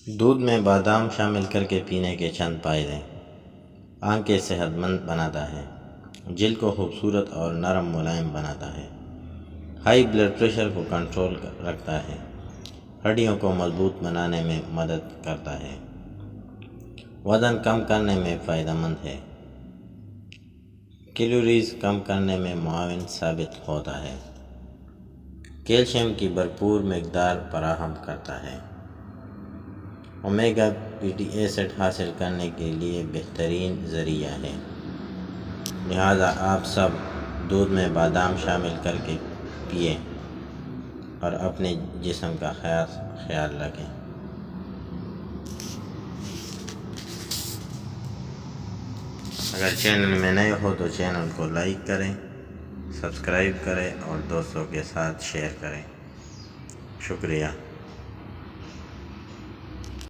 دودھ میں بادام شامل کر کے پینے کے چند فائدے۔ آنکھیں صحت مند بناتا ہے، جلد کو خوبصورت اور نرم ملائم بناتا ہے، ہائی بلڈ پریشر کو کنٹرول رکھتا ہے، ہڈیوں کو مضبوط بنانے میں مدد کرتا ہے، وزن کم کرنے میں فائدہ مند ہے، کیلوریز کم کرنے میں معاون ثابت ہوتا ہے، کیلشیم کی بھرپور مقدار فراہم کرتا ہے، اومیگا فیٹی ایسڈ حاصل کرنے کے لیے بہترین ذریعہ ہے۔ لہذا آپ سب دودھ میں بادام شامل کر کے پئیں اور اپنے جسم کا خیال رکھیں۔ اگر چینل میں نئے ہو تو چینل کو لائک کریں، سبسکرائب کریں اور دوستوں کے ساتھ شیئر کریں۔ شکریہ۔